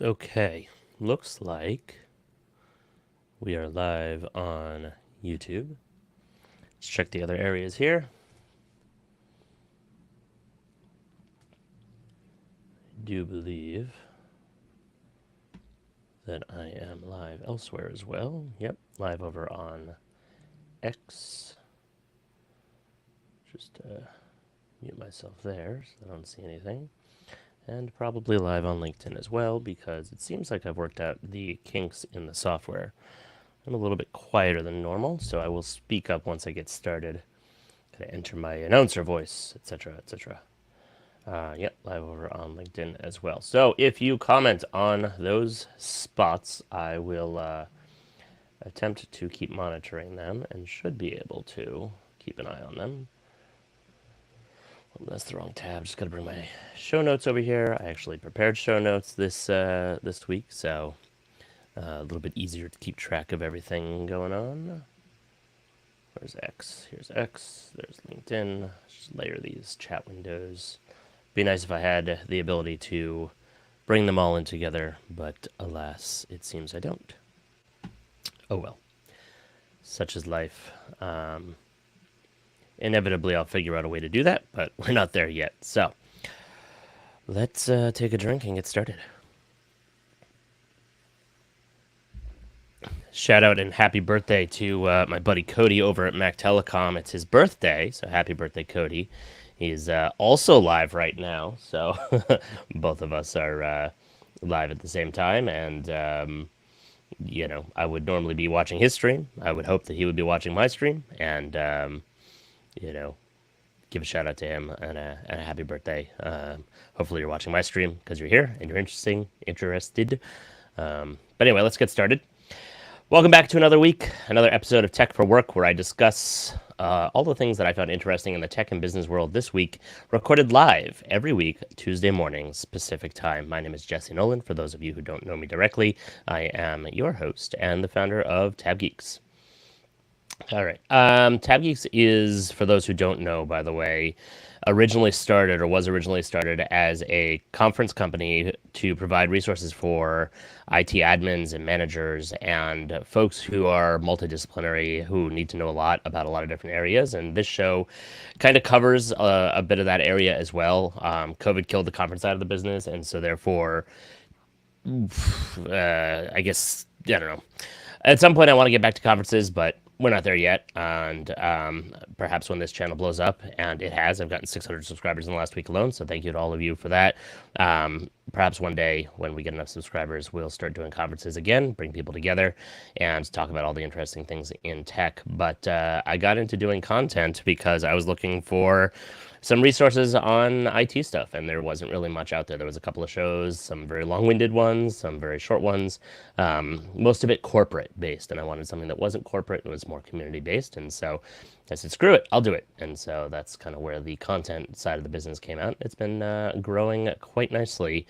Okay, looks like we are live on YouTube. Let's check the other areas here. I do believe that I am live elsewhere as well. Yep, live over on X. Just mute myself there so I don't see anything. And probably live on LinkedIn as well, because it seems like I've worked out the kinks in the software. I'm a little bit quieter than normal, so I will speak up once I get started. Gotta enter my announcer voice, etc., etc. Yep, live over on LinkedIn as well. So if you comment on those spots, I will attempt to keep monitoring them and should be able to keep an eye on them. Oh, that's the wrong tab. Just gotta bring my show notes over here. I actually prepared show notes this week, so a little bit easier to keep track of everything going on. Where's X? Here's X. There's LinkedIn. Just layer these chat windows. Be nice if I had the ability to bring them all in together, but alas, it seems I don't. Oh well. Such is life. Inevitably, I'll figure out a way to do that, but we're not there yet. So, let's take a drink and get started. Shout out and happy birthday to my buddy Cody over at Mac Telecom. It's his birthday, so happy birthday, Cody. He's also live right now, so both of us are live at the same time. And, I would normally be watching his stream. I would hope that he would be watching my stream. And, give a shout out to him and a happy birthday. Hopefully you're watching my stream because you're here and you're interested. But anyway, let's get started. Welcome back to another week, another episode of Tech for Work, where I discuss all the things that I found interesting in the tech and business world this week, recorded live every week, Tuesday mornings, Pacific time. My name is Jesse Nowlin. For those of you who don't know me directly, I am your host and the founder of Tab Geeks. All right. Tab Geeks is, for those who don't know, by the way, was originally started as a conference company to provide resources for IT admins and managers and folks who are multidisciplinary, who need to know a lot about a lot of different areas. And this show kind of covers a bit of that area as well. COVID killed the conference side of the business, and so therefore, I guess, I don't know. At some point, I want to get back to conferences, but we're not there yet. And perhaps when this channel blows up, and it has, I've gotten 600 subscribers in the last week alone, so thank you to all of you for that. Perhaps one day, when we get enough subscribers, we'll start doing conferences again, bring people together, and talk about all the interesting things in tech. But I got into doing content because I was looking for some resources on IT stuff, and there wasn't really much out there. There was a couple of shows, some very long-winded ones, some very short ones, most of it corporate-based, and I wanted something that wasn't corporate and was more community-based, and so I said, screw it, I'll do it. And so that's kind of where the content side of the business came out. It's been growing quite nicely.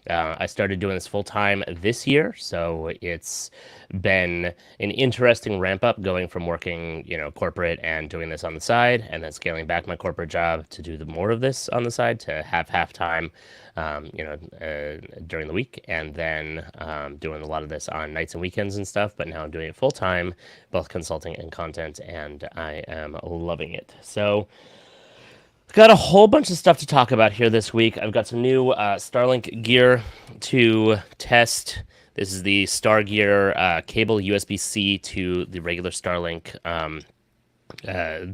I started doing this full time this year, so it's been an interesting ramp up going from working, corporate and doing this on the side, and then scaling back my corporate job to do more of this on the side to half time, during the week, and then doing a lot of this on nights and weekends and stuff. But now I'm doing it full time, both consulting and content, and I am loving it. So. Got a whole bunch of stuff to talk about here this week. I've got some new Starlink gear to test. This is the Star Gear cable USB-C to the regular Starlink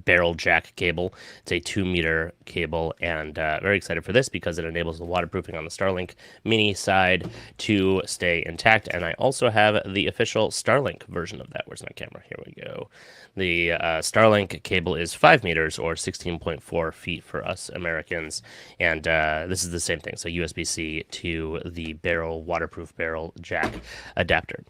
barrel jack cable. It's a 2-meter cable, and very excited for this because it enables the waterproofing on the Starlink mini side to stay intact. And I also have the official Starlink version of that. Where's my camera? Here we go. The Starlink cable is 5 meters or 16.4 feet for us Americans, and this is the same thing. So USB-C to the waterproof barrel jack adapter.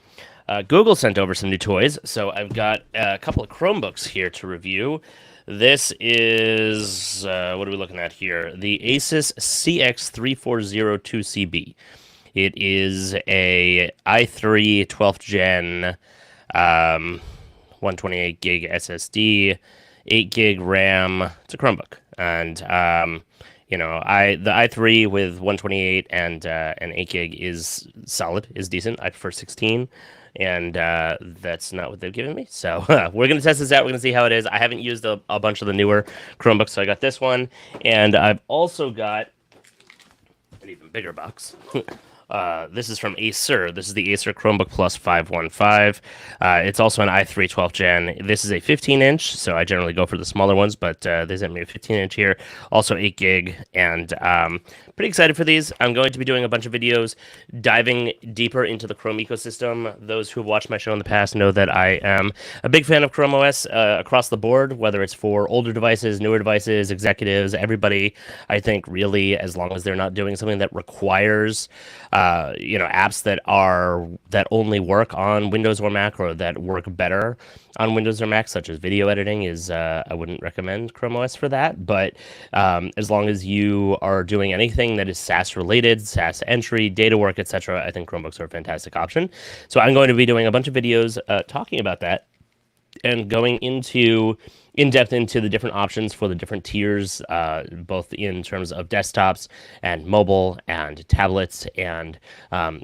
Google sent over some new toys, so I've got a couple of Chromebooks here to review. This is, what are we looking at here? The Asus CX3402CB. It is a i3 12th gen, 128 gig SSD, 8 gig RAM. It's a Chromebook, and You know, the i3 with 128 and 8 gig is solid, is decent. I prefer 16, and that's not what they've given me. So we're gonna test this out. We're gonna see how it is. I haven't used a bunch of the newer Chromebooks, so I got this one, and I've also got an even bigger box. This is from Acer. This is the Acer Chromebook Plus 515. It's also an i3 12th gen. This is a 15-inch, so I generally go for the smaller ones, but they sent me a 15-inch here. Also 8 gig, and pretty excited for these. I'm going to be doing a bunch of videos diving deeper into the Chrome ecosystem. Those who have watched my show in the past know that I am a big fan of Chrome OS across the board, whether it's for older devices, newer devices, executives, everybody. I think really, as long as they're not doing something that requires apps that only work on Windows or Mac, or that work better on Windows or Mac, such as video editing, is I wouldn't recommend Chrome OS for that. But as long as you are doing anything that is SaaS related, SaaS entry, data work, etc., I think Chromebooks are a fantastic option. So I'm going to be doing a bunch of videos talking about that and going in depth into the different options for the different tiers, both in terms of desktops and mobile and tablets. And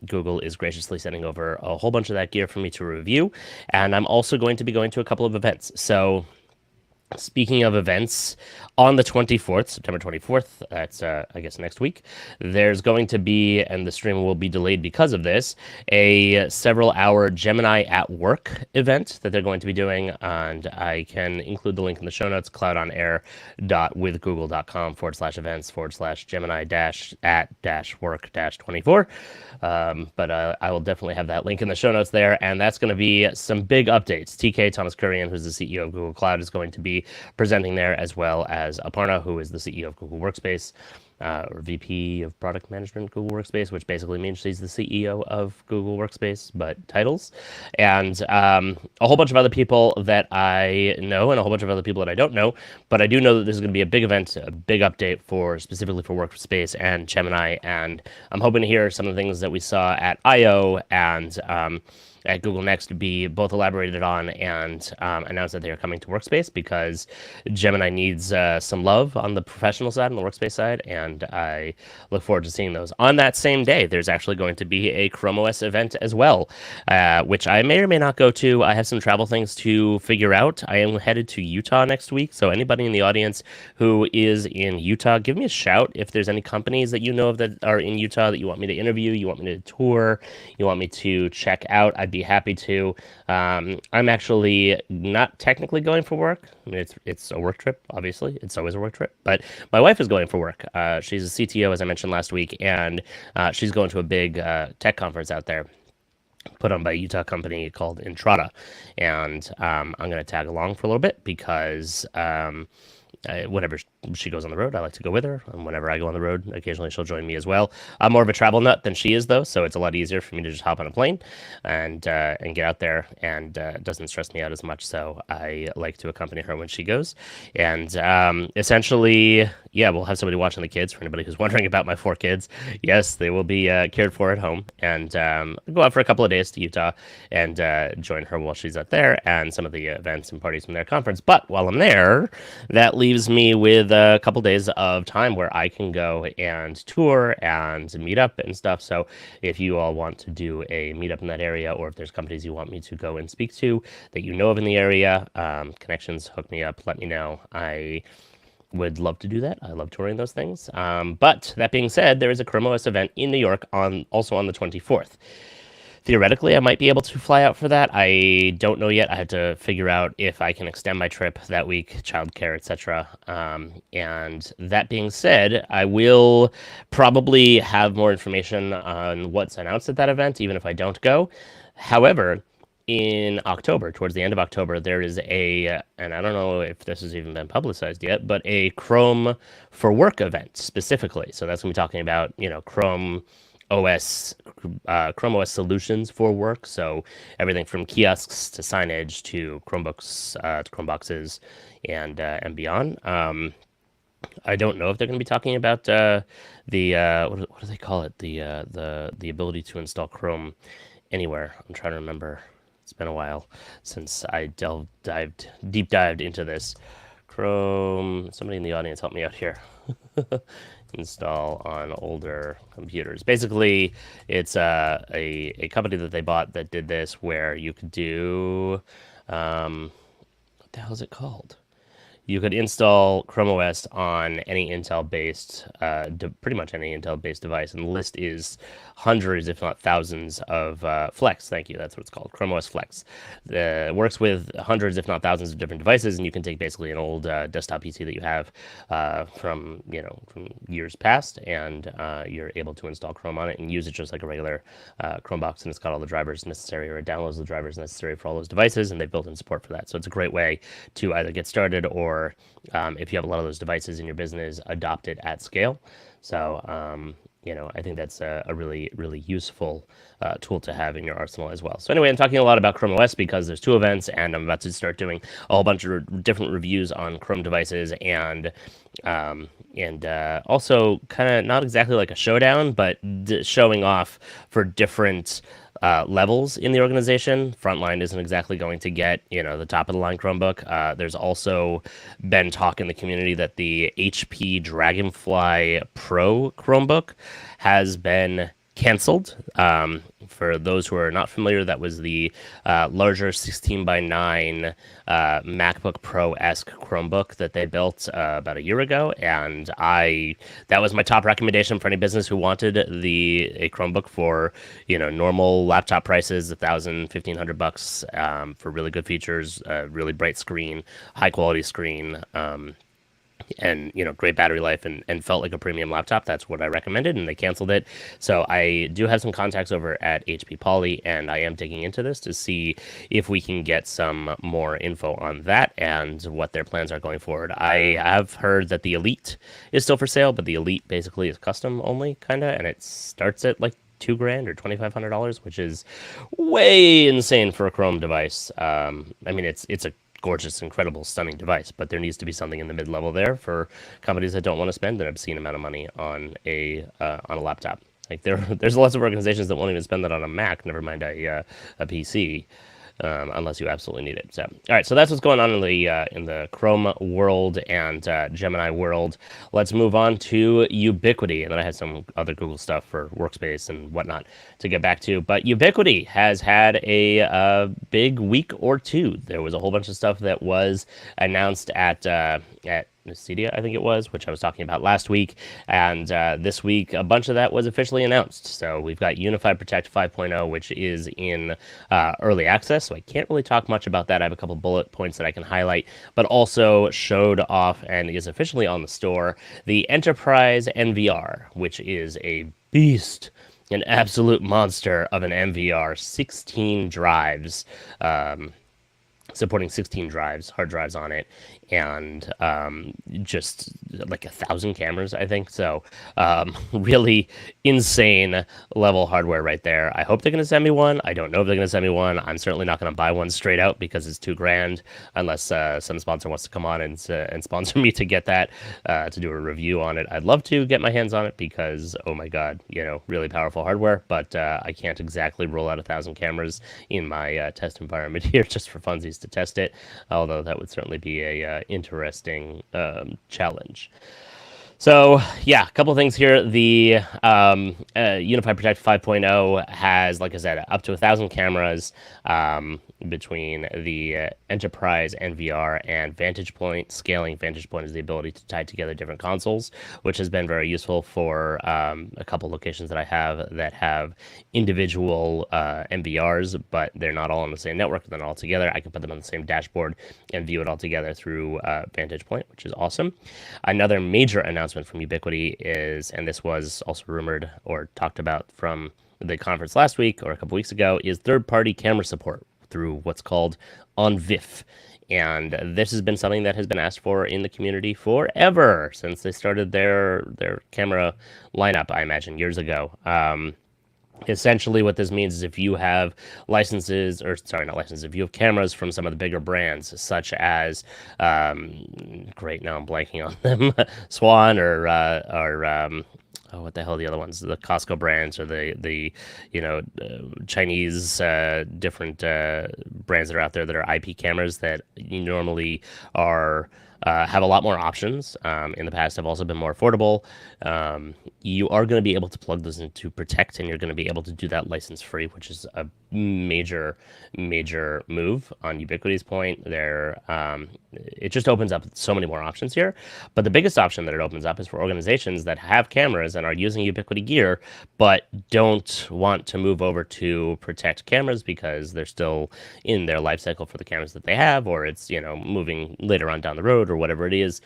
Google is graciously sending over a whole bunch of that gear for me to review. And I'm also going to be going to a couple of events. So speaking of events, on the 24th, September 24th, that's, I guess, next week, there's going to be, and the stream will be delayed because of this, a several-hour Gemini at Work event that they're going to be doing, and I can include the link in the show notes, cloudonair.withgoogle.com/events/Gemini-at-work-24. But I will definitely have that link in the show notes there, and that's going to be some big updates. TK, Thomas Kurian, who's the CEO of Google Cloud, is going to be presenting there, as well as Aparna, who is the CEO of Google Workspace, or VP of Product Management, Google Workspace, which basically means she's the CEO of Google Workspace, but titles. And a whole bunch of other people that I know, and a whole bunch of other people that I don't know. But I do know that this is going to be a big event, a big update specifically for Workspace and Gemini. And I'm hoping to hear some of the things that we saw at I/O and at Google Next be both elaborated on and announced that they are coming to Workspace, because Gemini needs some love on the professional side and the Workspace side, and I look forward to seeing those. On that same day, there's actually going to be a Chrome OS event as well, which I may or may not go to. I have some travel things to figure out. I am headed to Utah next week, so anybody in the audience who is in Utah, give me a shout if there's any companies that you know of that are in Utah that you want me to interview, you want me to tour, you want me to check out. I'd be happy to. I'm actually not technically going for work. I mean, it's a work trip, obviously. It's always a work trip. But my wife is going for work. She's a CTO, as I mentioned last week, and she's going to a big tech conference out there put on by a Utah company called Entrada. And I'm going to tag along for a little bit because whenever she goes on the road, I like to go with her. And whenever I go on the road, occasionally she'll join me as well. I'm more of a travel nut than she is, though, so it's a lot easier for me to just hop on a plane and get out there, and it doesn't stress me out as much. So I like to accompany her when she goes. And essentially, yeah, we'll have somebody watching the kids. For anybody who's wondering about my 4 kids, yes, they will be cared for at home. And go out for a couple of days to Utah and join her while she's out there, and some of the events and parties from their conference. But while I'm there, that leaves me with a couple days of time where I can go and tour and meet up and stuff. So if you all want to do a meetup in that area, or if there's companies you want me to go and speak to that you know of in the area, connections, hook me up, let me know. I would love to do that. I love touring those things. But that being said, there is a Chrome OS event in New York also on the 24th. Theoretically, I might be able to fly out for that. I don't know yet. I have to figure out if I can extend my trip that week, childcare, etc. And that being said, I will probably have more information on what's announced at that event, even if I don't go. However, in October, towards the end of October, there is and I don't know if this has even been publicized yet, but a Chrome for Work event specifically. So that's going to be talking about, Chrome OS solutions for work. So everything from kiosks to signage to Chromebooks to Chromeboxes and beyond. I don't know if they're going to be talking about the what do they call it? The ability to install Chrome anywhere. I'm trying to remember. It's been a while since I deep dived into this. Chrome. Somebody in the audience help me out here. Install on older computers. Basically, it's a company that they bought that did this, where you could do what the hell is it called? You could install Chrome OS on any Intel-based, pretty much any Intel-based device, and the list is hundreds, if not thousands, of Flex. Thank you. That's what it's called, Chrome OS Flex. It works with hundreds, if not thousands, of different devices, and you can take basically an old desktop PC that you have from years past, and you're able to install Chrome on it and use it just like a regular Chromebox, and it's got all the drivers necessary, or it downloads the drivers necessary for all those devices, and they've built in support for that. So it's a great way to either get started, or if you have a lot of those devices in your business, adopt it at scale. So, I think that's a really, really useful tool to have in your arsenal as well. So anyway, I'm talking a lot about Chrome OS because there's 2 events, and I'm about to start doing a whole bunch of different reviews on Chrome devices, and also kind of not exactly like a showdown, but showing off for different levels in the organization. Frontline isn't exactly going to get, the top of the line Chromebook. There's also been talk in the community that the HP Dragonfly Pro Chromebook has been canceled. For those who are not familiar, that was the larger 16 by 9 MacBook Pro-esque Chromebook that they built about a year ago, and that was my top recommendation for any business who wanted a Chromebook for normal laptop prices, $1,000-$1,500 for really good features, really bright screen, high quality screen. And great battery life, and felt like a premium laptop. That's what I recommended, and they canceled it. So I do have some contacts over at HP Poly, and I am digging into this to see if we can get some more info on that and what their plans are going forward. I have heard that the Elite is still for sale, but the Elite basically is custom only, kind of, and it starts at like $2,000 or $2,500, which is way insane for a Chrome device. I mean, it's a gorgeous, incredible, stunning device, but there needs to be something in the mid-level there for companies that don't want to spend an obscene amount of money on a laptop. Like there's lots of organizations that won't even spend that on a Mac, never mind a PC. Unless you absolutely need it. So, all right, so that's what's going on in the Chrome world and Gemini world. Let's move on to Ubiquiti, and then I had some other Google stuff for Workspace and whatnot to get back to. But Ubiquiti has had a big week or two. There was a whole bunch of stuff that was announced at Cydia, I think it was, which I was talking about last week, and this week a bunch of that was officially announced. So we've got Unified Protect 5.0, which is in early access, so I can't really talk much about that. I have a couple bullet points that I can highlight, but also showed off and is officially on the store the Enterprise NVR, which is a beast, an absolute monster of an NVR, 16 drives, supporting 16 hard drives on it, and just like 1,000 cameras, I think. So really insane level hardware right there. I hope they're going to send me one. I don't know if they're going to send me one. I'm certainly not going to buy one straight out because it's $2,000, unless some sponsor wants to come on and sponsor me to get that, to do a review on it. I'd love to get my hands on it because, oh my God, really powerful hardware, but I can't exactly roll out 1,000 cameras in my test environment here just for funsies to test it, although that would certainly be a interesting challenge. So yeah, a couple of things here. The Unified Protect 5.0 has, like I said, up to 1,000 cameras between the Enterprise NVR and Vantage Point. Scaling Vantage Point is the ability to tie together different consoles, which has been very useful for a couple locations that I have that have individual NVRs, but they're not all on the same network. They're not all together. I can put them on the same dashboard and view it all together through Vantage Point, which is awesome. Another major announcement from Ubiquiti is, and this was also rumored or talked about from the conference last week or a couple weeks ago, is third-party camera support through what's called OnVIF. And this has been something that has been asked for in the community forever, since they started their camera lineup, I imagine, years ago. Essentially what this means is if you have licenses, or sorry, not licenses, if you have cameras from some of the bigger brands, such as, great, now I'm blanking on them, Swan or oh, what the hell are the other ones? The Costco brands, or the Chinese different brands that are out there that are IP cameras that normally are have a lot more options. In the past, have also been more affordable. You are going to be able to plug those into Protect, and you're going to be able to do that license free, which is a major move on Ubiquiti's point. It just opens up so many more options here. But the biggest option that it opens up is for organizations that have cameras and are using Ubiquiti gear, but don't want to move over to Protect cameras because they're still in their life cycle for the cameras that they have, or it's, moving later on down the road or whatever it is.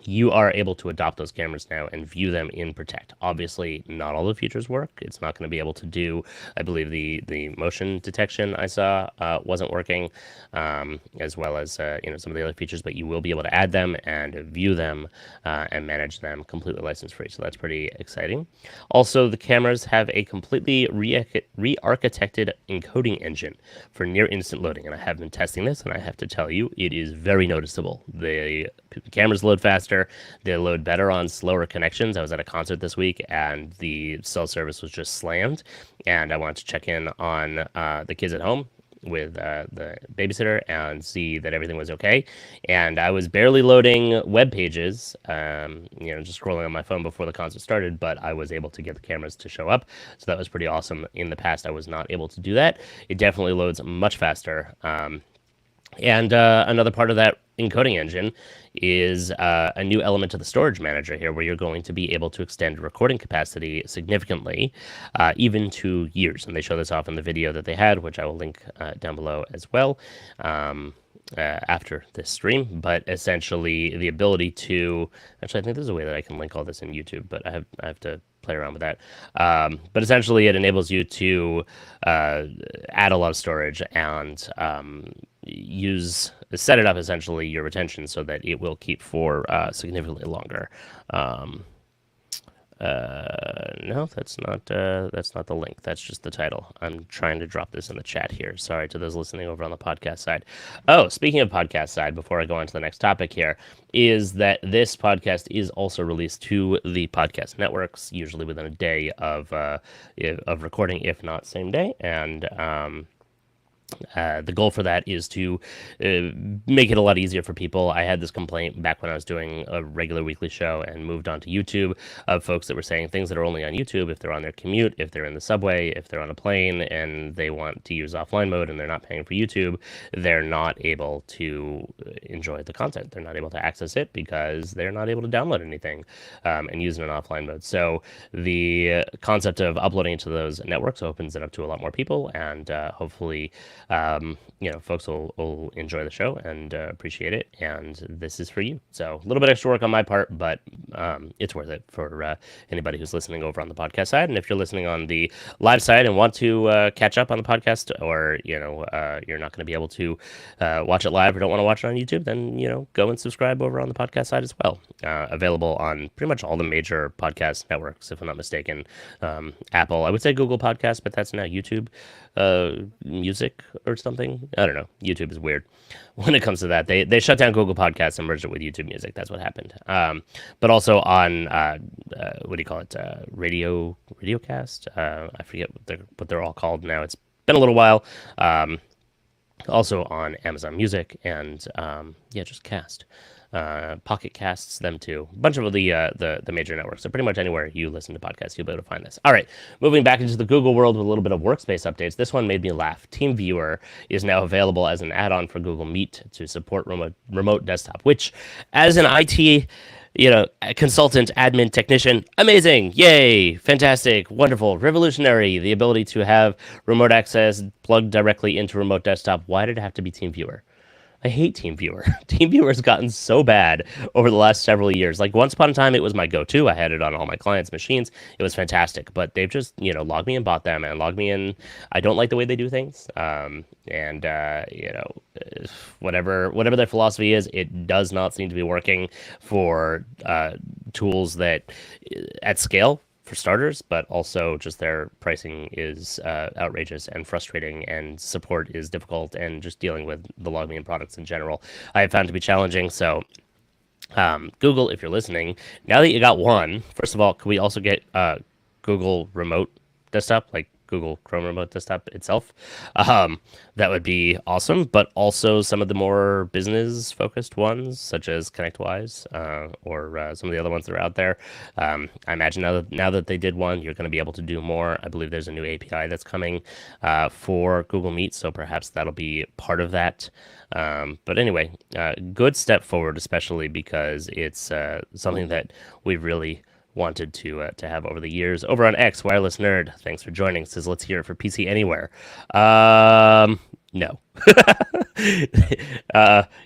You are able to adopt those cameras now and view them in Protect. Obviously, not all the features work. It's not going to be able to do, I believe, the motion detection I saw wasn't working, as well as some of the other features. But you will be able to add them and view them and manage them completely license free. So that's pretty exciting. Also, the cameras have a completely re-architected encoding engine for near instant loading, and I have been testing this, and I have to tell you, it is very noticeable. The cameras load faster. They load better on slower connections. I was at a concert this week, and the cell service was just slammed, and I wanted to check in on the kids at home with the babysitter and see that everything was okay. And I was barely loading web pages, just scrolling on my phone before the concert started, but I was able to get the cameras to show up. So that was pretty awesome. In the past, I was not able to do that. It definitely loads much faster. And another part of that encoding engine is a new element to the storage manager here, where you're going to be able to extend recording capacity significantly, even to years. And they show this off in the video that they had, which I will link down below as well after this stream. But essentially, the ability to actually, I think there's a way that I can link all this in YouTube, but I have to play around with that. But essentially, it enables you to add a lot of storage and set it up essentially your retention so that it will keep for significantly longer. No, that's not the link. That's just the title. I'm trying to drop this in the chat here. Sorry to those listening over on the podcast side. Oh, speaking of podcast side, before I go on to the next topic here, is that this podcast is also released to the podcast networks, usually within a day of recording, if not same day. And the goal for that is to make it a lot easier for people. I had this complaint back when I was doing a regular weekly show and moved on to YouTube of folks that were saying things that are only on YouTube if they're on their commute, if they're in the subway, if they're on a plane and they want to use offline mode and they're not paying for YouTube, they're not able to enjoy the content. They're not able to access it because they're not able to download anything and use it in offline mode. So the concept of uploading it to those networks opens it up to a lot more people, and hopefully folks will enjoy the show and appreciate it, and this is for you. So a little bit extra work on my part, but it's worth it for anybody who's listening over on the podcast side. And if you're listening on the live side and want to catch up on the podcast, or you're not going to be able to watch it live or don't want to watch it on YouTube, then go and subscribe over on the podcast side as well. Available on pretty much all the major podcast networks, if I'm not mistaken. Apple, I would say Google Podcasts, but that's now YouTube Music or something. I don't know. YouTube is weird when it comes to that. They shut down Google Podcasts and merged it with YouTube Music. That's what happened. But also on what do you call it? Radiocast. I forget what they're all called now. It's been a little while. Also on Amazon Music and just Cast. Pocket Casts, them too. A bunch of the major networks. So pretty much anywhere you listen to podcasts, you'll be able to find this. All right, moving back into the Google world with a little bit of Workspace updates. This one made me laugh. TeamViewer is now available as an add-on for Google Meet to support remote desktop, which, as an IT consultant, admin, technician, amazing, yay, fantastic, wonderful, revolutionary. The ability to have remote access plugged directly into remote desktop. Why did it have to be TeamViewer? I hate TeamViewer. TeamViewer's gotten so bad over the last several years. Like, once upon a time, it was my go-to. I had it on all my clients' machines. It was fantastic. But they've just, logged me in, bought them, and logged me in. I don't like the way they do things. Whatever their philosophy is, it does not seem to be working for tools that, at scale, for starters, but also just their pricing is outrageous and frustrating, and support is difficult, and just dealing with the LogMeIn products in general I have found to be challenging. So Google, if you're listening, now that you got one, first of all, could we also get Google Remote Desktop? Like, Google Chrome Remote Desktop itself. That would be awesome, but also some of the more business-focused ones, such as ConnectWise, or some of the other ones that are out there. I imagine now that they did one, you're going to be able to do more. I believe there's a new API that's coming for Google Meet, so perhaps that'll be part of that. But anyway, good step forward, especially because it's something that we've really wanted to have over the years. Over on X, Wireless Nerd, thanks for joining. Says, let's hear it for PC Anywhere. No.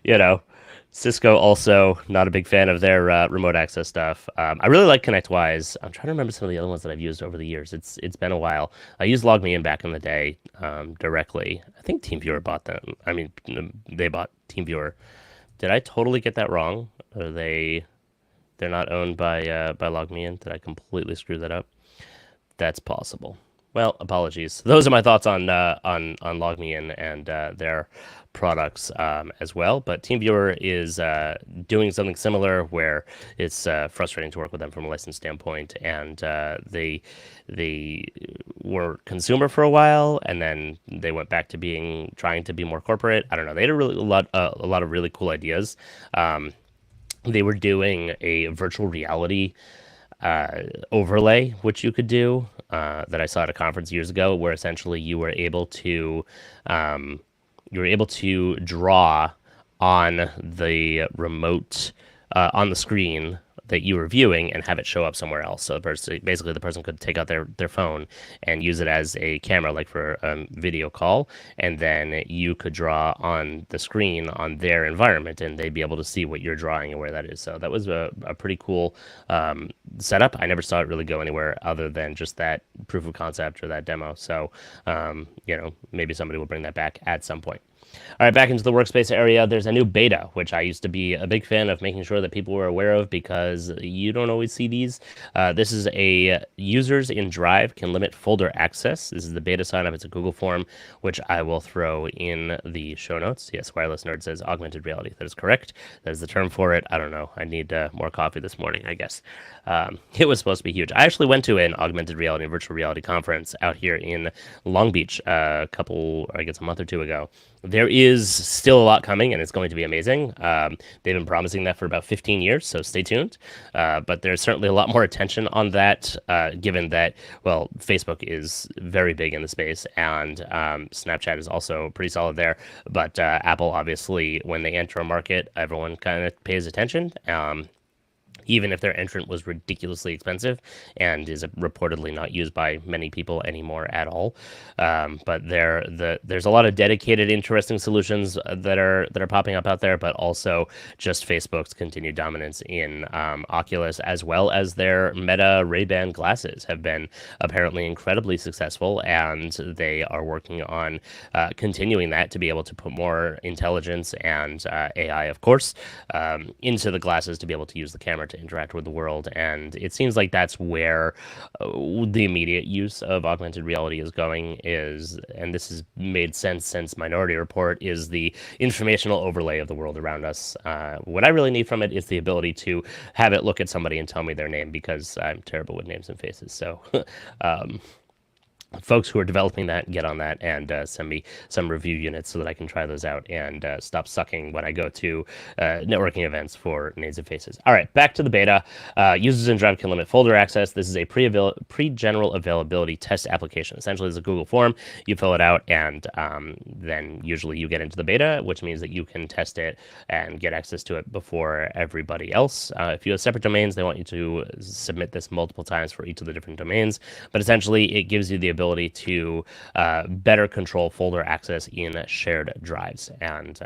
You know, Cisco also not a big fan of their remote access stuff. I really like ConnectWise. I'm trying to remember some of the other ones that I've used over the years. It's been a while. I used LogMeIn back in the day directly. I think TeamViewer bought them. I mean, they bought TeamViewer. Did I totally get that wrong? Are they're not owned by LogMeIn? Did I completely screw that up? That's possible. Well, apologies. Those are my thoughts on LogMeIn and their products as well. But TeamViewer is doing something similar where it's frustrating to work with them from a license standpoint, and they were consumer for a while, and then they went back to trying to be more corporate. I don't know. They had a lot of really cool ideas. They were doing a virtual reality overlay, which you could do, that I saw at a conference years ago, where essentially you were able to draw on the remote on the screen that you were viewing and have it show up somewhere else. So basically the person could take out their phone and use it as a camera, like for a video call, and then you could draw on the screen on their environment, and they'd be able to see what you're drawing and where that is. So that was a pretty cool setup. I never saw it really go anywhere other than just that proof of concept or that demo. So, maybe somebody will bring that back at some point. All right, back into the Workspace area, there's a new beta, which I used to be a big fan of making sure that people were aware of because you don't always see these. This is a users in Drive can limit folder access. This is the beta sign-up. It's a Google form, which I will throw in the show notes. Yes, Wireless Nerd says augmented reality. That is correct. That is the term for it. I don't know. I need more coffee this morning, I guess. It was supposed to be huge. I actually went to an augmented reality and virtual reality conference out here in Long Beach a month or two ago. There is still a lot coming, and it's going to be amazing. They've been promising that for about 15 years, so stay tuned. But there's certainly a lot more attention on that, given that, well, Facebook is very big in the space, and Snapchat is also pretty solid there. But Apple, obviously, when they enter a market, everyone kind of pays attention. Even if their entrant was ridiculously expensive and is reportedly not used by many people anymore at all. But there's a lot of dedicated, interesting solutions that are popping up out there, but also just Facebook's continued dominance in Oculus, as well as their Meta Ray-Ban glasses have been apparently incredibly successful, and they are working on continuing that to be able to put more intelligence and AI, of course, into the glasses to be able to use the camera to interact with the world. And it seems like that's where the immediate use of augmented reality is going, and this has made sense since Minority Report, is the informational overlay of the world around us. What I really need from it is the ability to have it look at somebody and tell me their name, because I'm terrible with names and faces. So folks who are developing that, get on that and send me some review units so that I can try those out and stop sucking when I go to networking events for names and faces. All right, back to the beta. Users in Drive can limit folder access. This is a pre-general availability test application. Essentially, it's a Google form. You fill it out, and then usually you get into the beta, which means that you can test it and get access to it before everybody else. If you have separate domains, they want you to submit this multiple times for each of the different domains. But essentially, it gives you the ability to better control folder access in shared drives, and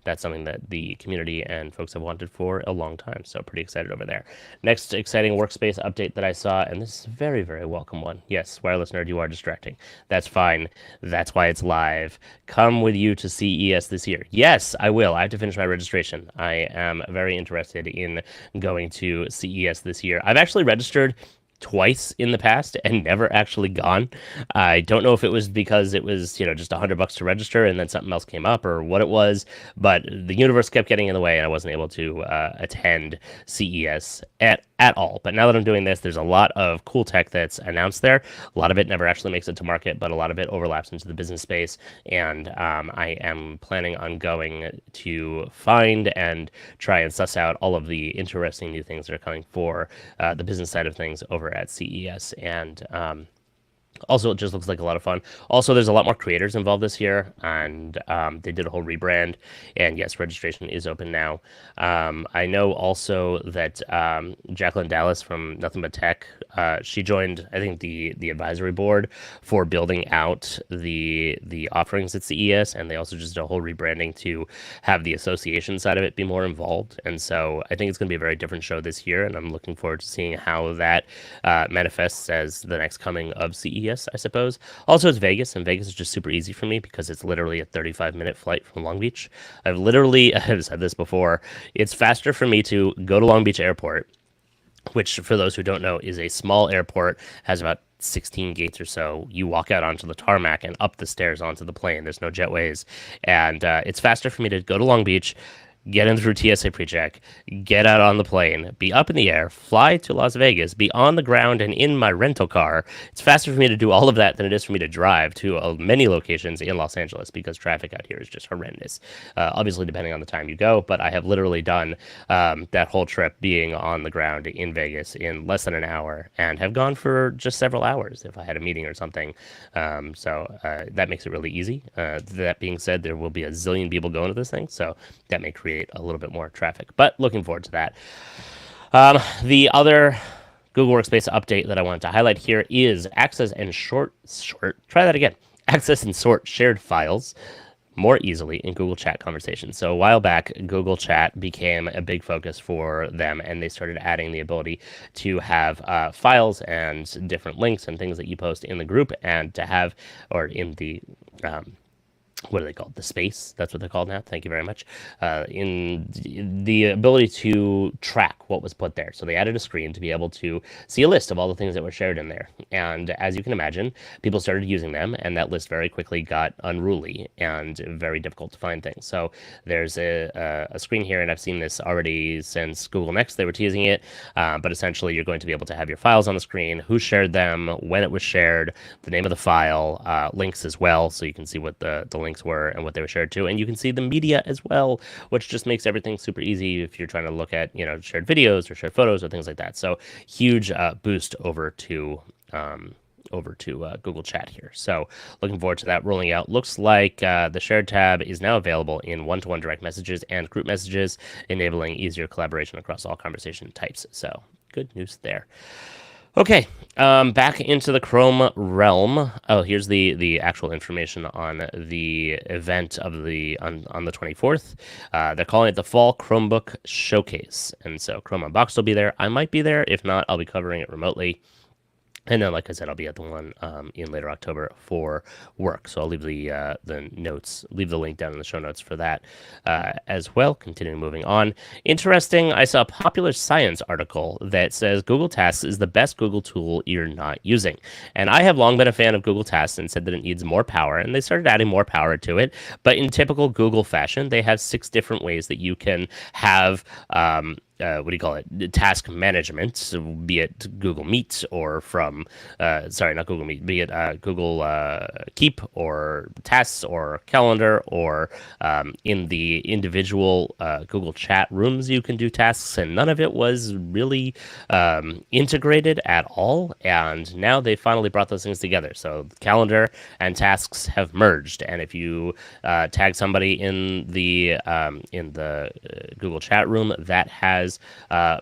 that's something that the community and folks have wanted for a long time, so pretty excited over there. Next exciting Workspace update that I saw, and this is a very, very welcome one. Yes, Wireless Nerd, you are distracting. That's fine. That's why it's live. Come with you to CES this year. Yes, I will. I have to finish my registration. I am very interested in going to CES this year. I've actually registered twice in the past and never actually gone. I don't know if it was because it was, just $100 to register and then something else came up or what it was, but the universe kept getting in the way and I wasn't able to attend CES at all. But now that I'm doing this, there's a lot of cool tech that's announced there. A lot of it never actually makes it to market, but a lot of it overlaps into the business space. And I am planning on going to find and try and suss out all of the interesting new things that are coming for the business side of things over at CES. And also, it just looks like a lot of fun. Also, there's a lot more creators involved this year, and they did a whole rebrand. And yes, registration is open now. I know also that Jacqueline Dallas from Nothing But Tech, she joined, I think, the advisory board for building out the offerings at CES, and they also just did a whole rebranding to have the association side of it be more involved. And so I think it's going to be a very different show this year, and I'm looking forward to seeing how that manifests as the next coming of CES. I suppose. Also, it's Vegas, and Vegas is just super easy for me because it's literally a 35-minute flight from Long Beach. I've said this before, it's faster for me to go to Long Beach Airport, which, for those who don't know, is a small airport, has about 16 gates or so. You walk out onto the tarmac and up the stairs onto the plane. There's no jetways. And it's faster for me to go to Long Beach, get in through TSA pre-check, get out on the plane, be up in the air, fly to Las Vegas, be on the ground and in my rental car. It's faster for me to do all of that than it is for me to drive to many locations in Los Angeles because traffic out here is just horrendous. Obviously, depending on the time you go, but I have literally done that whole trip being on the ground in Vegas in less than an hour and have gone for just several hours if I had a meeting or something. So that makes it really easy. That being said, there will be a zillion people going to this thing, so that may create a little bit more traffic, but looking forward to that. The other Google Workspace update that I wanted to highlight here is access and access and sort shared files more easily in Google Chat conversations. So a while back, Google Chat became a big focus for them, and they started adding the ability to have files and different links and things that you post in the group and to have, or in the what are they called? The space. That's what they're called now. Thank you very much. In the ability to track what was put there. So they added a screen to be able to see a list of all the things that were shared in there. And as you can imagine, people started using them, and that list very quickly got unruly and very difficult to find things. So there's a screen here, and I've seen this already since Google Next. They were teasing it, but essentially you're going to be able to have your files on the screen, who shared them, when it was shared, the name of the file, links as well, so you can see what the links were and what they were shared to, and you can see the media as well, which just makes everything super easy if you're trying to look at shared videos or shared photos or things like that. So huge boost over to Google Chat here. So looking forward to that rolling out. Looks like the shared tab is now available in one-to-one direct messages and group messages, enabling easier collaboration across all conversation types. So good news there. Okay, back into the Chrome realm. Oh, here's the actual information on the event of on the 24th. They're calling it the Fall Chromebook Showcase, and so Chrome Unboxed will be there. I might be there. If not, I'll be covering it remotely. And then, like I said, I'll be at the one in later October for work. So I'll leave the notes, leave the link down in the show notes for that as well. Continuing moving on. Interesting, I saw a Popular Science article that says Google Tasks is the best Google tool you're not using. And I have long been a fan of Google Tasks and said that it needs more power. And they started adding more power to it. But in typical Google fashion, they have 6 different ways that you can have what do you call it? Task management, so be it Google Meet or from, sorry, not Google Meet, be it Google Keep or Tasks or Calendar or in the individual Google Chat rooms, you can do tasks, and none of it was really integrated at all. And now they finally brought those things together. So Calendar and Tasks have merged, and if you tag somebody in the Google Chat room, that has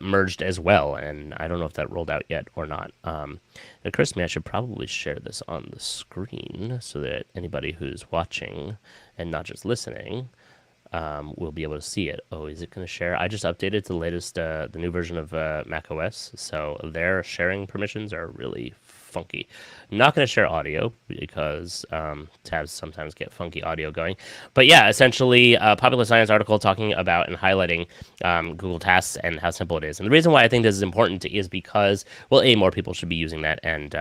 merged as well, and I don't know if that rolled out yet or not. It occurs to me I should probably share this on the screen so that anybody who's watching and not just listening will be able to see it. Oh, is it going to share? I just updated to the latest, the new version of Mac OS, so their sharing permissions are really funky. Not going to share audio because tabs sometimes get funky audio going. But yeah, essentially, a Popular Science article talking about and highlighting Google Tasks and how simple it is. And the reason why I think this is important is because, well, A, more people should be using that, and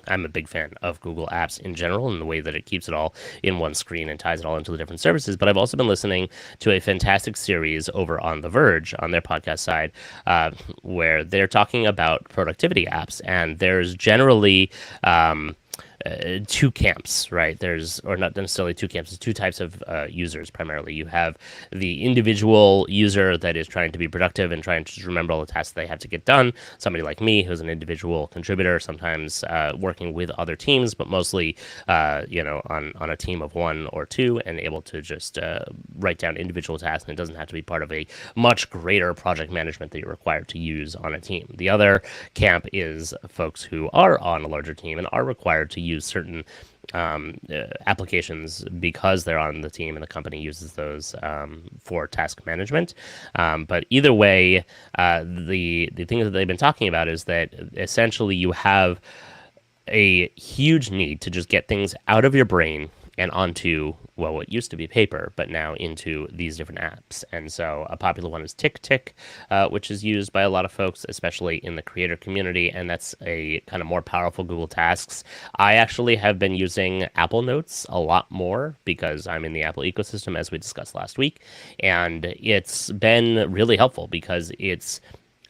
I'm a big fan of Google Apps in general and the way that it keeps it all in one screen and ties it all into the different services. But I've also been listening to a fantastic series over on The Verge on their podcast side where they're talking about productivity apps. And there's generally two camps, right? Or not necessarily two camps, there's two types of users primarily. You have the individual user that is trying to be productive and trying to just remember all the tasks they have to get done. Somebody like me, who's an individual contributor, sometimes working with other teams, but mostly, on a team of one or two and able to just write down individual tasks, and it doesn't have to be part of a much greater project management that you're required to use on a team. The other camp is folks who are on a larger team and are required to use certain applications because they're on the team and the company uses those for task management. But either way, the thing that they've been talking about is that essentially you have a huge need to just get things out of your brain and onto, well, what used to be paper, but now into these different apps. And so a popular one is TickTick, which is used by a lot of folks, especially in the creator community, and that's a kind of more powerful Google Tasks. I actually have been using Apple Notes a lot more because I'm in the Apple ecosystem, as we discussed last week, and it's been really helpful because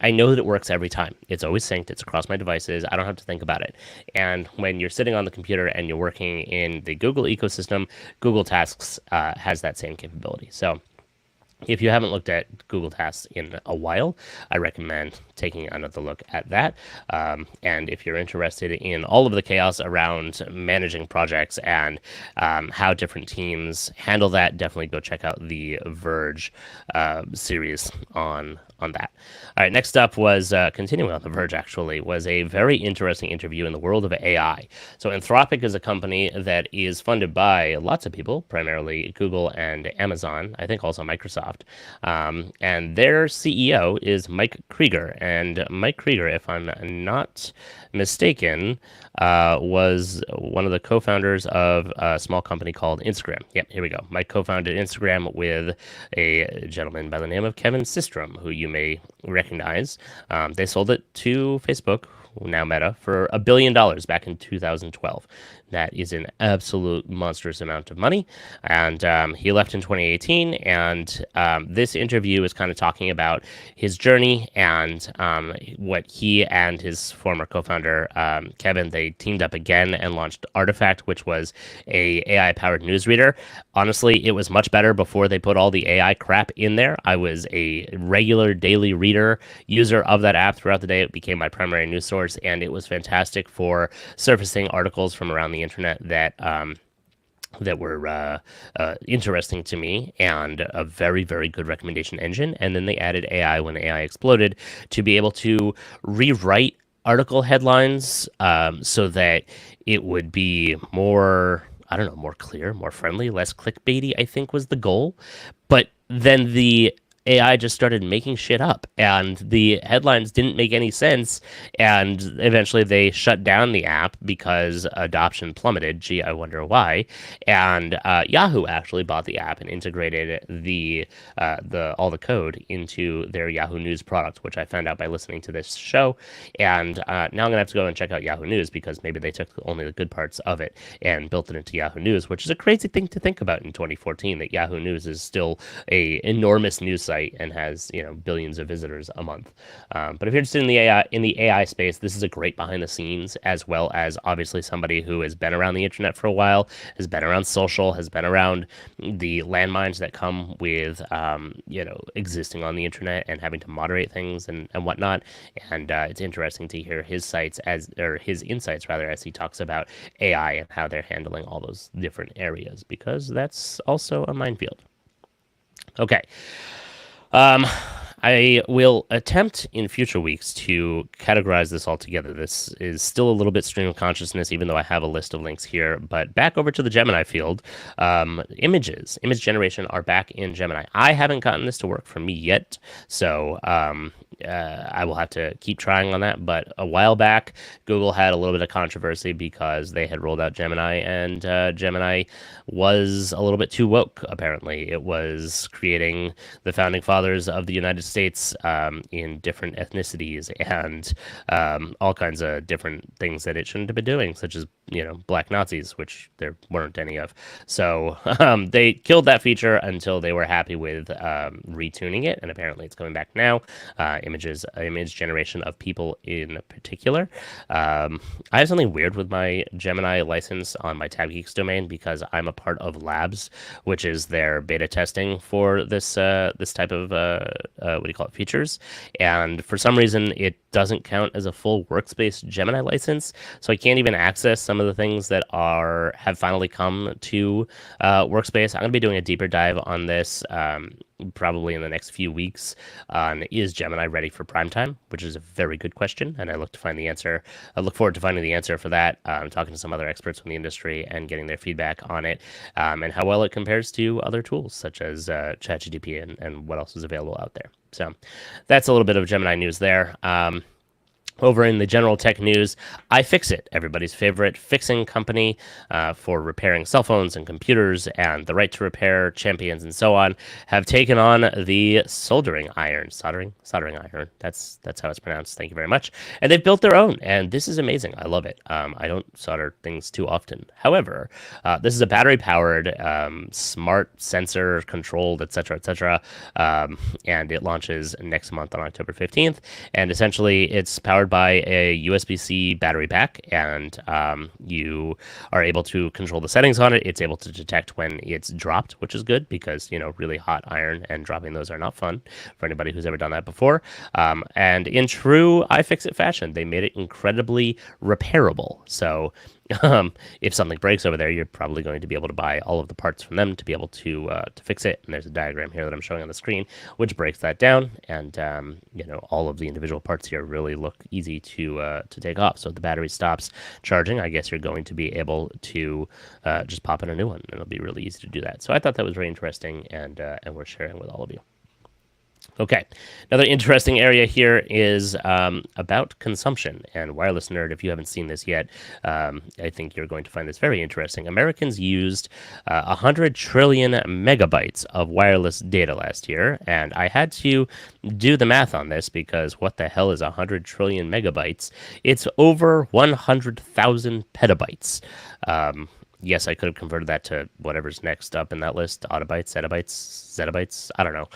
I know that it works every time. It's always synced. It's across my devices. I don't have to think about it. And when you're sitting on the computer and you're working in the Google ecosystem, Google Tasks has that same capability. So if you haven't looked at Google Tasks in a while, I recommend taking another look at that. And if you're interested in all of the chaos around managing projects and how different teams handle that, definitely go check out the Verge series on that. All right, next up was, continuing on The Verge actually, was a very interesting interview in the world of AI. So Anthropic is a company that is funded by lots of people, primarily Google and Amazon, I think also Microsoft. And their CEO is Mike Krieger. And Mike Krieger, if I'm not mistaken, was one of the co-founders of a small company called Instagram. Yep, here we go. Mike co-founded Instagram with a gentleman by the name of Kevin Systrom, who you may recognize. They sold it to Facebook, now Meta, for $1 billion back in 2012. That is an absolute monstrous amount of money. And he left in 2018. And this interview is kind of talking about his journey and what he and his former co-founder, Kevin, they teamed up again and launched Artifact, which was a AI-powered newsreader. Honestly, it was much better before they put all the AI crap in there. I was a regular daily reader user of that app throughout the day. It became my primary news source, and it was fantastic for surfacing articles from around the internet that were interesting to me, and a very, very good recommendation engine. And then they added AI when AI exploded to be able to rewrite article headlines so that it would be more, I don't know, more clear, more friendly, less clickbaity, I think was the goal. But then the AI just started making shit up, and the headlines didn't make any sense, and eventually they shut down the app because adoption plummeted. Gee, I wonder why. And Yahoo actually bought the app and integrated all the code into their Yahoo News product, which I found out by listening to this show. And now I'm gonna have to go and check out Yahoo News because maybe they took only the good parts of it and built it into Yahoo News, which is a crazy thing to think about in 2014, that Yahoo News is still a enormous news site and has billions of visitors a month. But if you're interested in the AI space, this is a great behind the scenes, as well as obviously somebody who has been around the internet for a while, has been around social, has been around the landmines that come with existing on the internet and having to moderate things and whatnot. And it's interesting to hear his insights as he talks about AI and how they're handling all those different areas, because that's also a minefield. Okay. I will attempt in future weeks to categorize this all together. This is still a little bit stream of consciousness, even though I have a list of links here. But back over to the Gemini field, image generation are back in Gemini. I haven't gotten this to work for me yet, so I will have to keep trying on that. But a while back, Google had a little bit of controversy because they had rolled out Gemini, and Gemini was a little bit too woke, apparently. It was creating the founding fathers of the United States in different ethnicities and all kinds of different things that it shouldn't have been doing, such as, black Nazis, which there weren't any of. So they killed that feature until they were happy with retuning it, and apparently it's coming back now. Image generation of people in particular. I have something weird with my Gemini license on my TabGeeks domain because I'm a part of Labs, which is their beta testing for this type of features. And for some reason, it doesn't count as a full Workspace Gemini license, so I can't even access some of the things that have finally come to Workspace. I'm going to be doing a deeper dive on this probably in the next few weeks on is Gemini ready for prime time, which is a very good question, and I look forward to finding the answer for that. Talking to some other experts from the industry and getting their feedback on it, and how well it compares to other tools such as ChatGPT and what else is available out there. So that's a little bit of Gemini news there. Over in the general tech news, iFixit, everybody's favorite fixing company for repairing cell phones and computers and the right to repair champions and so on, have taken on the soldering iron. That's how it's pronounced. Thank you very much. And they've built their own, and this is amazing. I love it. I don't solder things too often. However, this is a battery-powered, smart sensor controlled, etc., and it launches next month on October 15th. And essentially, it's powered by a USB-C battery pack, and you are able to control the settings on it. It's able to detect when it's dropped, which is good because, really hot iron and dropping those are not fun for anybody who's ever done that before. And in true iFixit fashion, they made it incredibly repairable. So if something breaks over there, you're probably going to be able to buy all of the parts from them to be able to fix it. And there's a diagram here that I'm showing on the screen, which breaks that down. And all of the individual parts here really look easy to take off. So if the battery stops charging, I guess you're going to be able to just pop in a new one, and it'll be really easy to do that. So I thought that was very interesting, and worth sharing with all of you. Okay, another interesting area here is about consumption. And Wireless Nerd, if you haven't seen this yet, I think you're going to find this very interesting. Americans used 100 trillion megabytes of wireless data last year, and I had to do the math on this because what the hell is 100 trillion megabytes? It's over 100,000 petabytes. Yes, I could have converted that to whatever's next up in that list, autobytes, zettabytes, I don't know.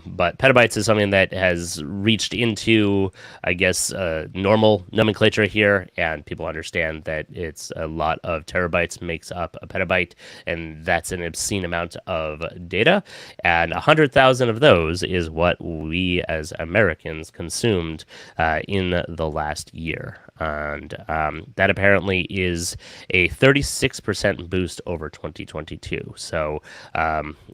But petabytes is something that has reached into, I guess, normal nomenclature here, and people understand that it's a lot of terabytes makes up a petabyte, and that's an obscene amount of data, and 100,000 of those is what we as Americans consumed in the last year. And that apparently is a 36% boost over 2022. So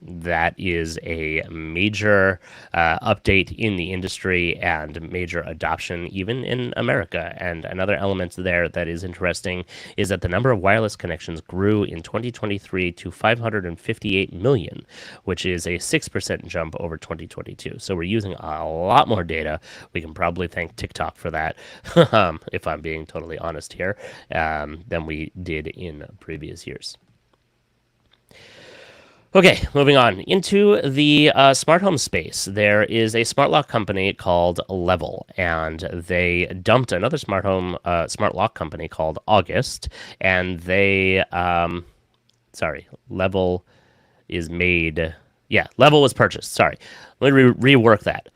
that is a major update in the industry and major adoption even in America. And another element there that is interesting is that the number of wireless connections grew in 2023 to 558 million, which is a 6% jump over 2022. So we're using a lot more data. We can probably thank TikTok for that, if I'm being totally honest here, than we did in previous years. Okay, moving on into the smart home space. There is a smart lock company called Level, and they dumped another smart lock company called August, and they, Level is made, Level was purchased, sorry. Let me rework that.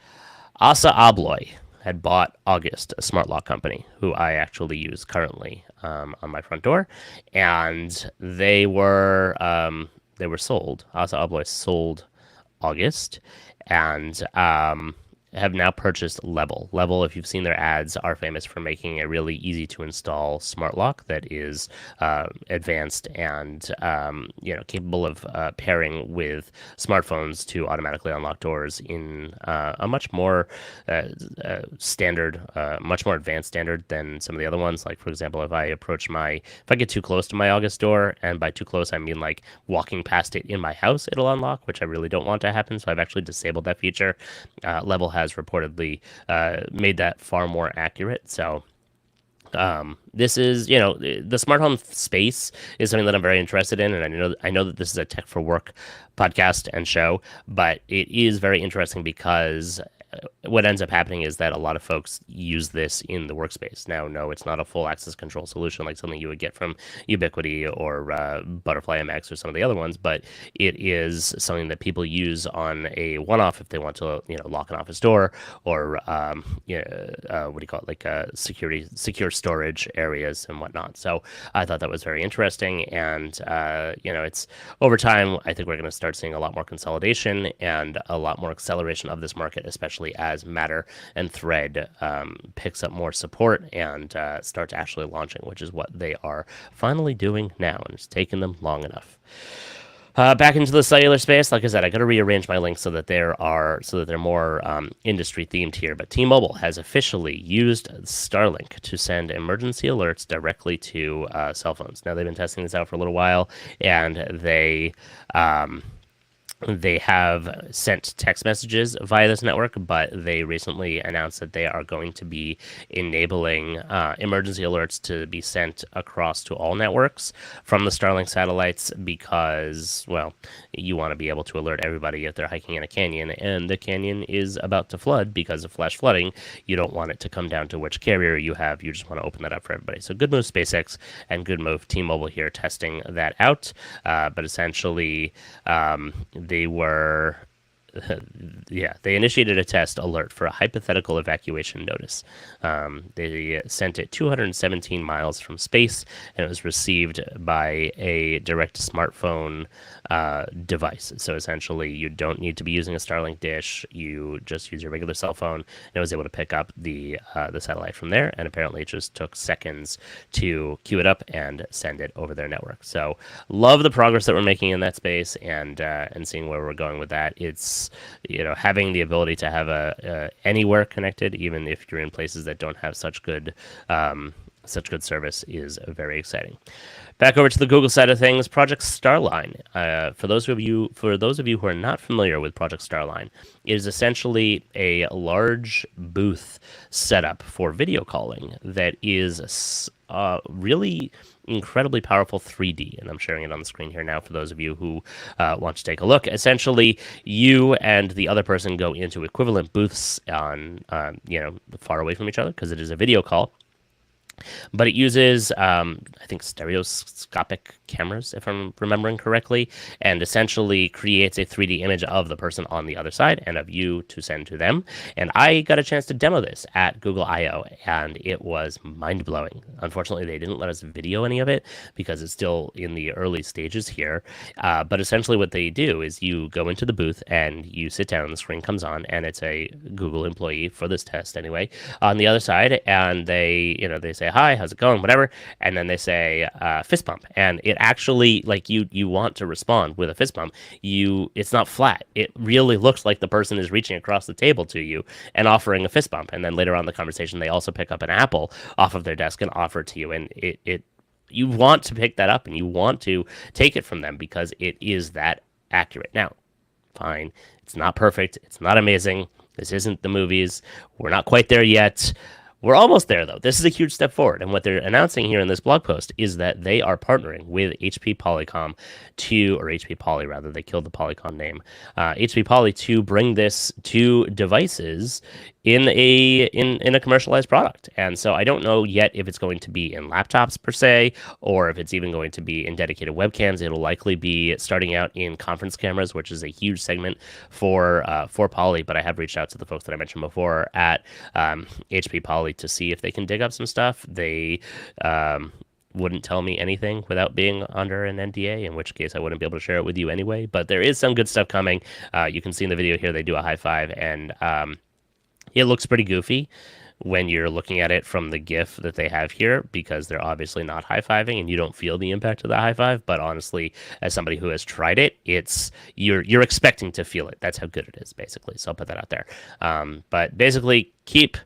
Assa Abloy had bought August, a smart lock company, who I actually use currently on my front door, and they were sold. Assa Abloy sold August, and have now purchased Level. Level, if you've seen their ads, are famous for making a really easy to install smart lock that is advanced and capable of pairing with smartphones to automatically unlock doors in a much more standard, much more advanced standard than some of the other ones. Like, for example, if I get too close to my August door, and by too close I mean like walking past it in my house, it'll unlock, which I really don't want to happen. So I've actually disabled that feature. Level has reportedly made that far more accurate. So this is, the smart home space is something that I'm very interested in, and I know that this is a Tech for Work podcast and show, but it is very interesting because what ends up happening is that a lot of folks use this in the workspace. Now, no, it's not a full access control solution like something you would get from Ubiquiti or Butterfly MX or some of the other ones, but it is something that people use on a one-off if they want to, lock an office door or, what do you call it, like secure storage areas and whatnot. So I thought that was very interesting, and it's over time. I think we're going to start seeing a lot more consolidation and a lot more acceleration of this market, especially as Matter and Thread picks up more support and starts actually launching, which is what they are finally doing now, and it's taken them long enough. Back into the cellular space, like I said, I got to rearrange my links so that they're more industry themed here. But T-Mobile has officially used Starlink to send emergency alerts directly to cell phones. Now they've been testing this out for a little while, and they have sent text messages via this network, but they recently announced that they are going to be enabling emergency alerts to be sent across to all networks from the Starlink satellites because, well, you want to be able to alert everybody if they're hiking in a canyon, and the canyon is about to flood because of flash flooding. You don't want it to come down to which carrier you have. You just want to open that up for everybody. So good move, SpaceX, and good move, T-Mobile here, testing that out. But essentially, they initiated a test alert for a hypothetical evacuation notice. They sent it 217 miles from space, and it was received by a direct smartphone device. So essentially, you don't need to be using a Starlink dish. You just use your regular cell phone, and it was able to pick up the satellite from there. And apparently, it just took seconds to queue it up and send it over their network. So, love the progress that we're making in that space, and seeing where we're going with that. It's having the ability to have a anywhere connected, even if you're in places that don't have such good service, is very exciting. Back over to the Google side of things, Project Starline. For those of you who are not familiar with Project Starline, it is essentially a large booth setup for video calling that is really incredibly powerful 3D, and I'm sharing it on the screen here now for those of you who want to take a look. Essentially, you and the other person go into equivalent booths on far away from each other because it is a video call. But it uses, I think, stereoscopic cameras, if I'm remembering correctly, and essentially creates a 3D image of the person on the other side and of you to send to them. And I got a chance to demo this at Google I/O, and it was mind-blowing. Unfortunately, they didn't let us video any of it because it's still in the early stages here. But essentially what they do is you go into the booth and you sit down, the screen comes on, and it's a Google employee for this test anyway, on the other side, and they say, "Hi, how's it going?" Whatever, and then they say fist bump, and it actually, like, you want to respond with a fist bump. It's not flat. It really looks like the person is reaching across the table to you and offering a fist bump. And then later on in the conversation, they also pick up an apple off of their desk and offer it to you, and you want to pick that up and you want to take it from them because it is that accurate. Now, fine, it's not perfect, it's not amazing. This isn't the movies. We're not quite there yet. We're almost there, though. This is a huge step forward. And what they're announcing here in this blog post is that they are partnering with HP Polycom or HP Poly, rather. They killed the Polycom name. HP Poly to bring this to devices in a commercialized product. And so I don't know yet if it's going to be in laptops per se, or if it's even going to be in dedicated webcams. It'll likely be starting out in conference cameras, which is a huge segment for Poly. But I have reached out to the folks that I mentioned before at HP Poly to see if they can dig up some stuff. They wouldn't tell me anything without being under an NDA, in which case I wouldn't be able to share it with you anyway. But there is some good stuff coming. You can see in the video here they do a high five, and It looks pretty goofy when you're looking at it from the GIF that they have here, because they're obviously not high-fiving and you don't feel the impact of the high five. But honestly, as somebody who has tried it, it's you're expecting to feel it. That's how good it is, basically. So I'll put that out there. But basically, keep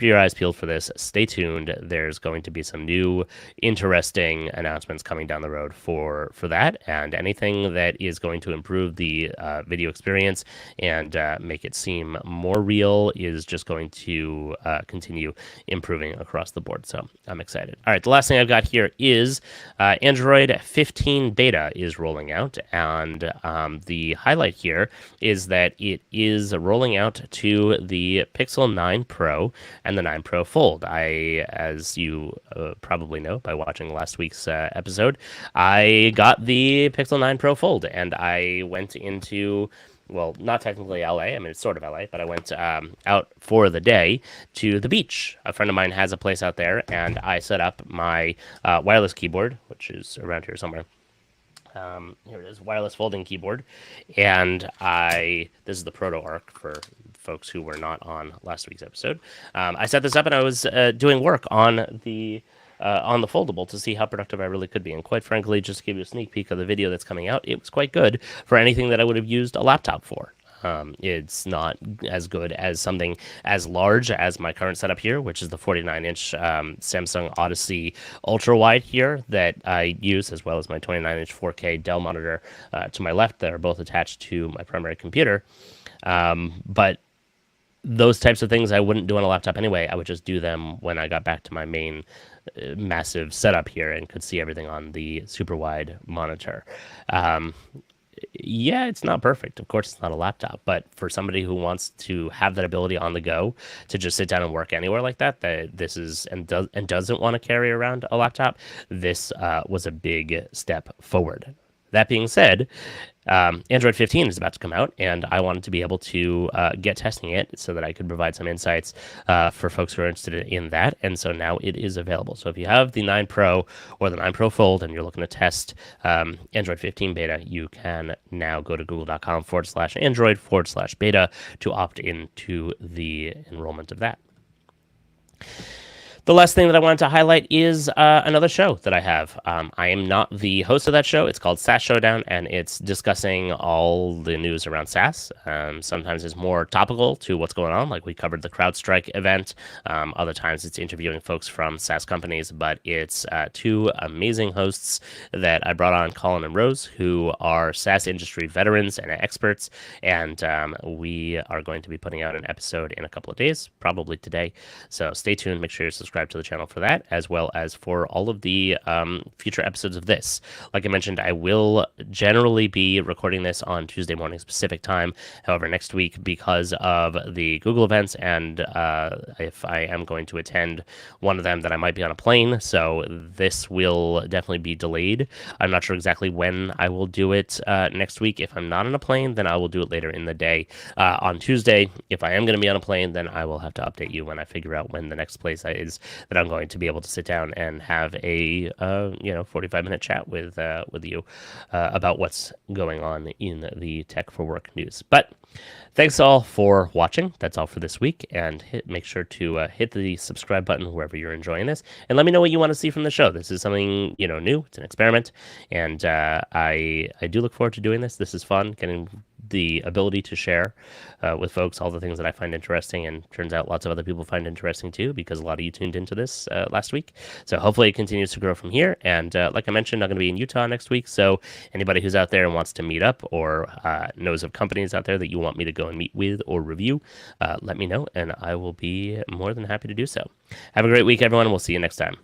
your eyes peeled for this. Stay tuned. There's going to be some new interesting announcements coming down the road for that, and anything that is going to improve the video experience and make it seem more real is just going to continue improving across the board. So I'm excited. All right, the last thing I've got here is Android 15 beta is rolling out, and the highlight here is that it is rolling out to the Pixel 9 Pro and the 9 Pro Fold. As you probably know by watching last week's episode, I got the Pixel 9 Pro Fold, and I went into, well, not technically LA. I mean, it's sort of LA, but I went out for the day to the beach. A friend of mine has a place out there, and I set up my wireless keyboard, which is around here somewhere. Here it is, wireless folding keyboard, and this is the proto arc for folks who were not on last week's episode. I set this up and I was doing work on the foldable to see how productive I really could be. And quite frankly, just to give you a sneak peek of the video that's coming out, it was quite good for anything that I would have used a laptop for. It's not as good as something as large as my current setup here, which is the 49-inch Samsung Odyssey Ultra Wide here that I use, as well as my 29-inch 4K Dell monitor to my left that are both attached to my primary computer. But those types of things I wouldn't do on a laptop anyway. I would just do them when I got back to my main massive setup here and could see everything on the super wide monitor. Yeah, it's not perfect. Of course, it's not a laptop, but for somebody who wants to have that ability on the go to just sit down and work anywhere like that, this is and doesn't want to carry around a laptop, this was a big step forward. That being said, Android 15 is about to come out, and I wanted to be able to get testing it so that I could provide some insights for folks who are interested in that. And so now it is available. So if you have the 9 Pro or the 9 Pro Fold and you're looking to test Android 15 beta, you can now go to google.com/android/beta to opt into the enrollment of that. The last thing that I wanted to highlight is another show that I have. I am not the host of that show. It's called SaaS Showdown, and it's discussing all the news around SaaS. Sometimes it's more topical to what's going on, like we covered the CrowdStrike event. Other times it's interviewing folks from SaaS companies, but it's two amazing hosts that I brought on, Colin and Rose, who are SaaS industry veterans and experts, and we are going to be putting out an episode in a couple of days, probably today. So stay tuned. Make sure you're subscribed to the channel for that, as well as for all of the future episodes of this. Like I mentioned, I will generally be recording this on Tuesday morning Pacific time. However, next week, because of the Google events, and if I am going to attend one of them, that I might be on a plane, so this will definitely be delayed. I'm not sure exactly when I will do it next week. If I'm not on a plane, then I will do it later in the day on Tuesday. If I am going to be on a plane, then I will have to update you when I figure out when the next place is that I'm going to be able to sit down and have a 45-minute chat with you about what's going on in the Tech for Work news. But thanks all for watching. That's all for this week, and make sure to hit the subscribe button wherever you're enjoying this, and let me know what you want to see from the show. This is something new. It's an experiment, and I do look forward to doing this. This is fun, getting the ability to share with folks all the things that I find interesting, and turns out lots of other people find interesting too, because a lot of you tuned into this last week. So hopefully it continues to grow from here. And like I mentioned, I'm going to be in Utah next week. So anybody who's out there and wants to meet up, or knows of companies out there that you want me to go and meet with or review, let me know, and I will be more than happy to do so. Have a great week, everyone. We'll see you next time.